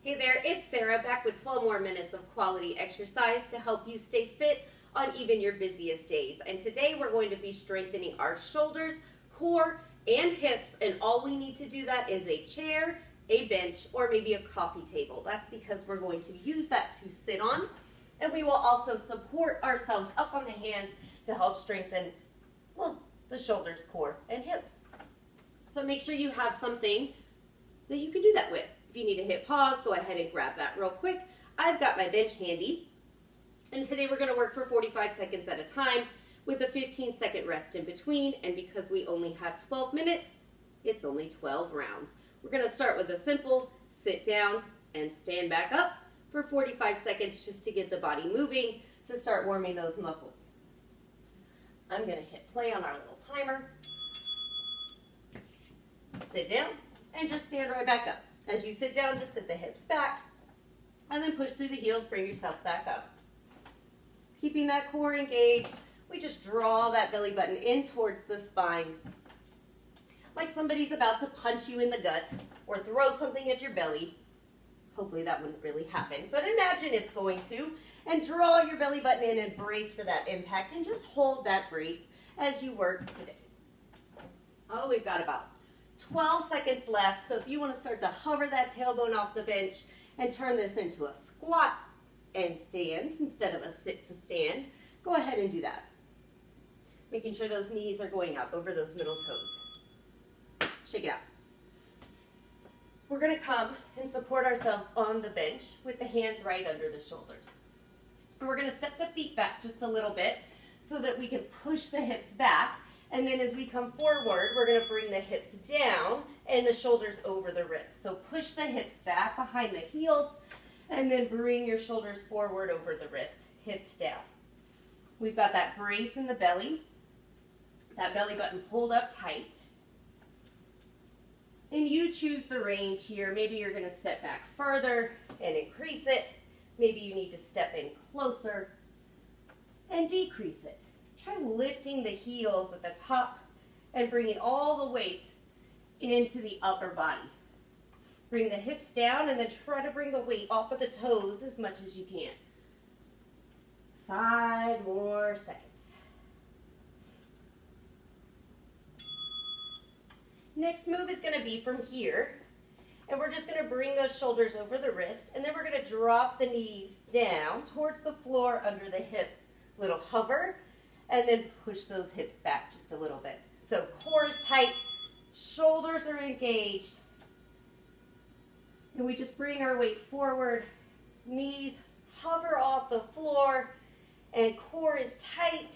Hey there, it's Sarah back with 12 more minutes of quality exercise to help you stay fit on even your busiest days. And today we're going to be strengthening our shoulders, core, and hips. And all we need to do that is a chair, a bench, or maybe a coffee table. That's because we're going to use that to sit on. And we will also support ourselves up on the hands to help strengthen, well, the shoulders, core, and hips. So make sure you have something that you can do that with. If you need to hit pause, go ahead and grab that real quick. I've got my bench handy. And today we're going to work for 45 seconds at a time with a 15-second rest in between. And because we only have 12 minutes, it's only 12 rounds. We're going to start with a simple sit down and stand back up for 45 seconds just to get the body moving, to start warming those muscles. I'm going to hit play on our little timer. Sit down and just stand right back up. As you sit down, just sit the hips back and then push through the heels, bring yourself back up. Keeping that core engaged, we just draw that belly button in towards the spine. Like somebody's about to punch you in the gut or throw something at your belly. Hopefully that wouldn't really happen, but imagine it's going to. And draw your belly button in and brace for that impact, and just hold that brace as you work today. Oh, we've got about 12 seconds left, so if you want to start to hover that tailbone off the bench and turn this into a squat and stand instead of a sit to stand, go ahead and do that. Making sure those knees are going out over those middle toes. Shake it out. We're going to come and support ourselves on the bench with the hands right under the shoulders. And we're going to step the feet back just a little bit so that we can push the hips back. And then as we come forward, we're going to bring the hips down and the shoulders over the wrists. So push the hips back behind the heels and then bring your shoulders forward over the wrist, hips down. We've got that brace in the belly, that belly button pulled up tight. And you choose the range here. Maybe you're going to step back further and increase it. Maybe you need to step in closer and decrease it. Try lifting the heels at the top and bringing all the weight into the upper body. Bring the hips down and then try to bring the weight off of the toes as much as you can. 5 more seconds. Next move is going to be from here. And we're just going to bring those shoulders over the wrist, and then we're going to drop the knees down towards the floor under the hips. Little hover, and then push those hips back just a little bit. So core is tight, shoulders are engaged, and we just bring our weight forward, knees hover off the floor, and core is tight,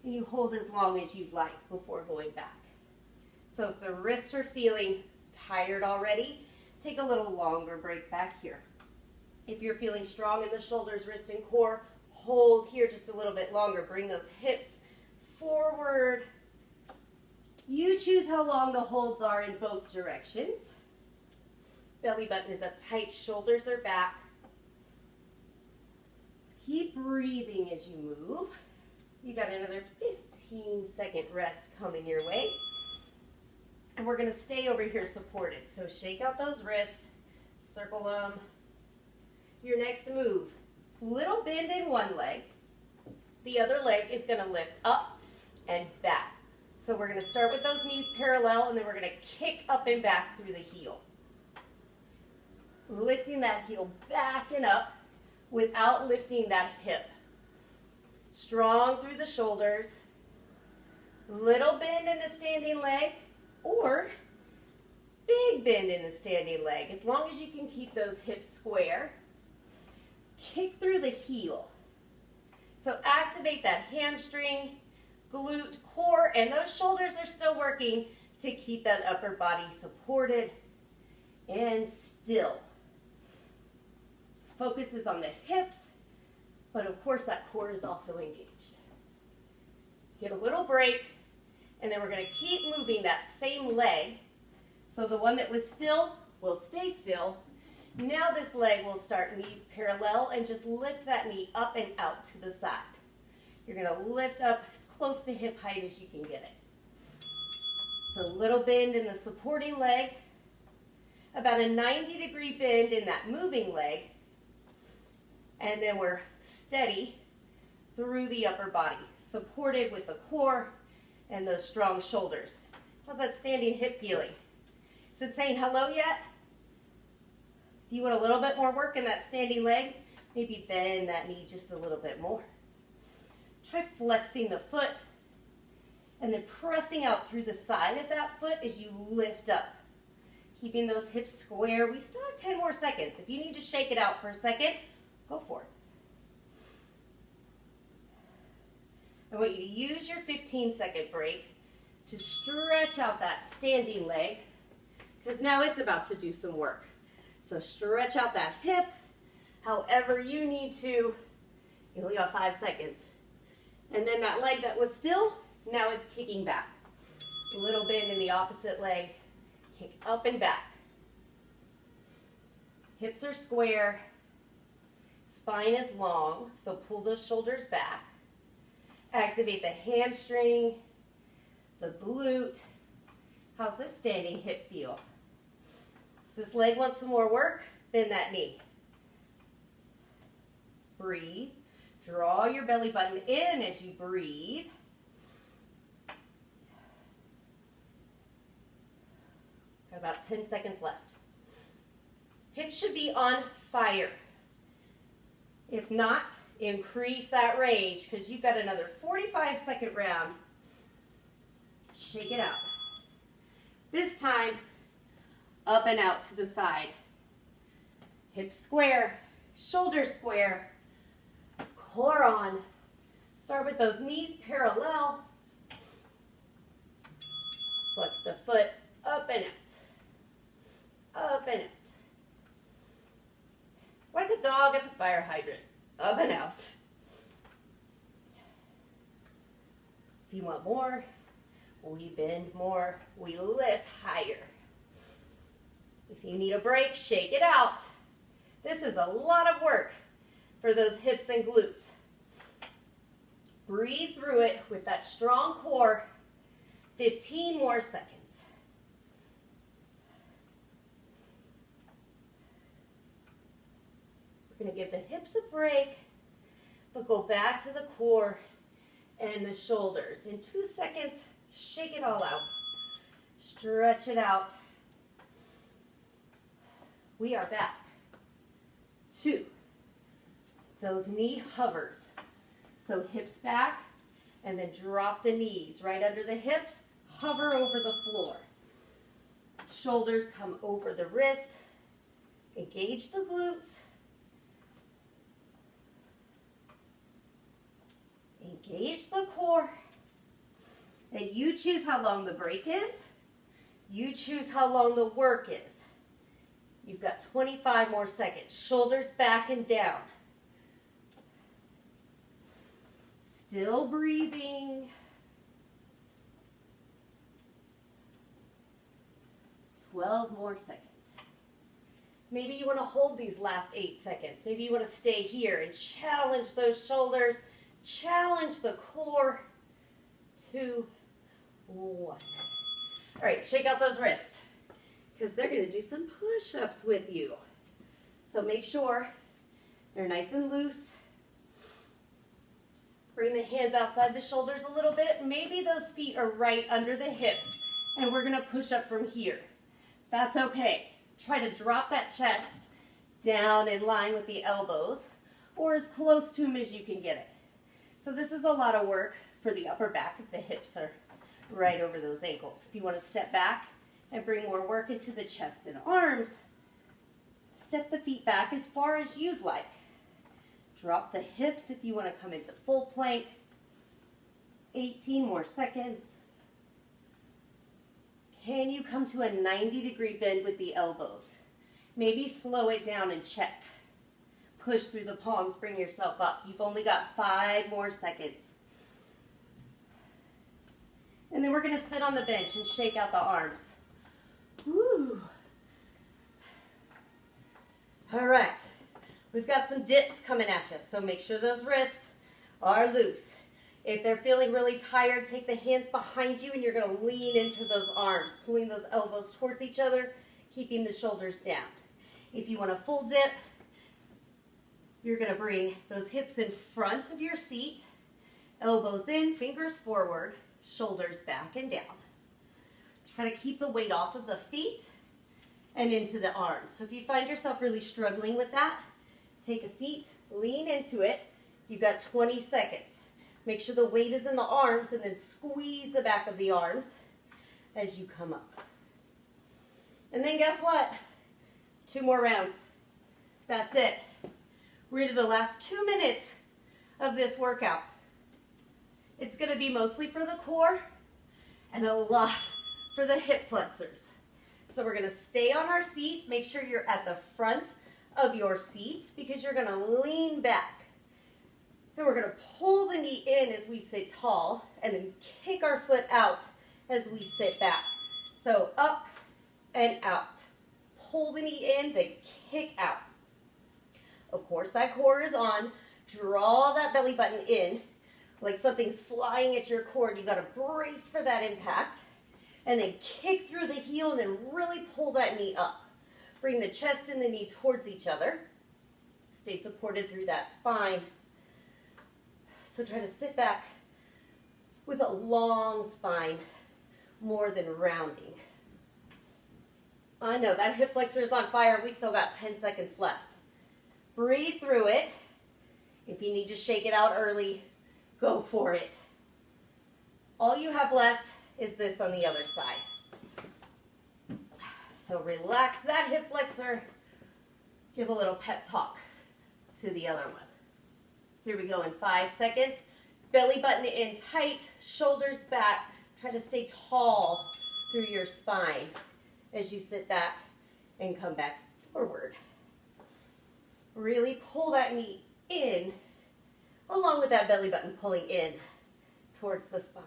and you hold as long as you'd like before going back. So if the wrists are feeling tired already, take a little longer break back here. If you're feeling strong in the shoulders, wrist, and core, hold here just a little bit longer. Bring those hips forward. You choose how long the holds are in both directions. Belly button is up tight, shoulders are back. Keep breathing as you move. You got another 15-second rest coming your way. And we're going to stay over here supported. So shake out those wrists, circle them. Your next move, little bend in one leg. The other leg is going to lift up and back. So we're going to start with those knees parallel, and then we're going to kick up and back through the heel. Lifting that heel back and up without lifting that hip. Strong through the shoulders. Little bend in the standing leg. Or big bend in the standing leg, as long as you can keep those hips square. Kick through the heel. So activate that hamstring, glute, core, and those shoulders are still working to keep that upper body supported and still. Focus is on the hips, but of course that core is also engaged. Get a little break. And then we're going to keep moving that same leg. So the one that was still will stay still. Now this leg will start knees parallel, and just lift that knee up and out to the side. You're going to lift up as close to hip height as you can get it. So a little bend in the supporting leg. about a 90-degree bend in that moving leg, and then we're steady through the upper body, supported with the core and those strong shoulders. How's that standing hip feeling? Is it saying hello yet? If you want a little bit more work in that standing leg, maybe bend that knee just a little bit more. Try flexing the foot and then pressing out through the side of that foot as you lift up. Keeping those hips square. We still have 10 more seconds. If you need to shake it out for a second, go for it. I want you to use your 15-second break to stretch out that standing leg, because now it's about to do some work. So stretch out that hip however you need to. You only got 5 seconds. And then that leg that was still, now it's kicking back. A little bend in the opposite leg. Kick up and back. Hips are square. Spine is long, so pull those shoulders back. Activate the hamstring, the glute. How's this standing hip feel? Does this leg want some more work? Bend that knee. Breathe. Draw your belly button in as you breathe. Got about 10 seconds left. Hips should be on fire. If not, increase that range because you've got another 45-second round. Shake it out. This time, up and out to the side. Hips square, shoulders square, core on. Start with those knees parallel. Flex the foot up and out. Up and out. Like a dog at the fire hydrant. Up and out. If you want more, we bend more, we lift higher. If you need a break, shake it out. This is a lot of work for those hips and glutes. Breathe through it with that strong core. 15 more seconds. We're going to give the hips a break, but go back to the core and the shoulders. In 2 seconds, shake it all out. Stretch it out. We are back to those knee hovers. So hips back, and then drop the knees right under the hips. Hover over the floor. Shoulders come over the wrist. Engage the glutes. Engage the core. And you choose how long the break is. You choose how long the work is. You've got 25 more seconds. Shoulders back and down. Still breathing. 12 more seconds. Maybe you want to hold these last 8 seconds. Maybe you want to stay here and challenge those shoulders. Challenge the core. 2, 1. All right, shake out those wrists because they're going to do some push-ups with you. So make sure they're nice and loose. Bring the hands outside the shoulders a little bit. Maybe those feet are right under the hips, and we're going to push up from here. That's okay. Try to drop that chest down in line with the elbows, or as close to them as you can get it. So this is a lot of work for the upper back if the hips are right over those ankles. If you want to step back and bring more work into the chest and arms, step the feet back as far as you'd like. Drop the hips if you want to come into full plank. 18 more seconds. Can you come to a 90-degree bend with the elbows? Maybe slow it down and check. Push through the palms, bring yourself up. You've only got 5 more seconds. And then we're going to sit on the bench and shake out the arms. Woo. All right. We've got some dips coming at you, so make sure those wrists are loose. If they're feeling really tired, take the hands behind you and you're going to lean into those arms, pulling those elbows towards each other, keeping the shoulders down. If you want a full dip, you're going to bring those hips in front of your seat, elbows in, fingers forward, shoulders back and down. Try to keep the weight off of the feet and into the arms. So if you find yourself really struggling with that, take a seat, lean into it. You've got 20 seconds. Make sure the weight is in the arms and then squeeze the back of the arms as you come up. And then guess what? 2 more rounds. That's it. We're into the last 2 minutes of this workout. It's going to be mostly for the core and a lot for the hip flexors. So we're going to stay on our seat. Make sure you're at the front of your seat because you're going to lean back. And we're going to pull the knee in as we sit tall and then kick our foot out as we sit back. So up and out. Pull the knee in, then kick out. Of course, that core is on. Draw that belly button in like something's flying at your core. You got to brace for that impact. And then kick through the heel and then really pull that knee up. Bring the chest and the knee towards each other. Stay supported through that spine. So try to sit back with a long spine more than rounding. I know that hip flexor is on fire. We still got 10 seconds left. Breathe through it. If you need to shake it out early, go for it. All you have left is this on the other side. So relax that hip flexor. Give a little pep talk to the other one. Here we go in 5 seconds. Belly button in tight, shoulders back. Try to stay tall through your spine as you sit back and come back forward. Really pull that knee in along with that belly button pulling in towards the spine.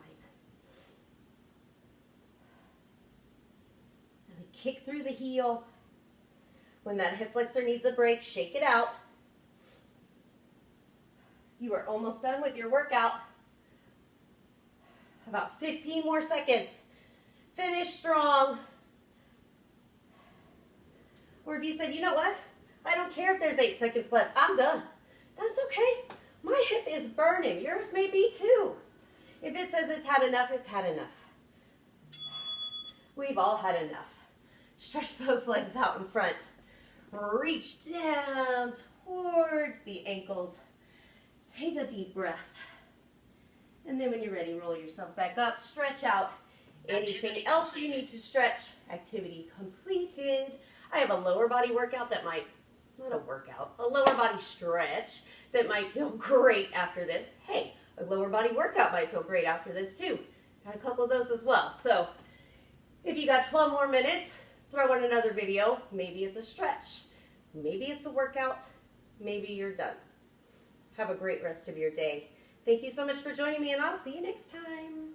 And then kick through the heel. When that hip flexor needs a break, shake it out. You are almost done with your workout. About 15 more seconds. Finish strong. Or if you said, you know what? I don't care if there's 8 seconds left. I'm done. That's okay. My hip is burning. Yours may be too. If it says it's had enough, it's had enough. We've all had enough. Stretch those legs out in front. Reach down towards the ankles. Take a deep breath. And then when you're ready, roll yourself back up. Stretch out. Anything else you need to stretch? Activity completed. I have a lower body workout that might, not a workout, a lower body stretch that might feel great after this. Hey, a lower body workout might feel great after this too. Got a couple of those as well. So if you got 12 more minutes, throw in another video. Maybe it's a stretch. Maybe it's a workout. Maybe you're done. Have a great rest of your day. Thank you so much for joining me, and I'll see you next time.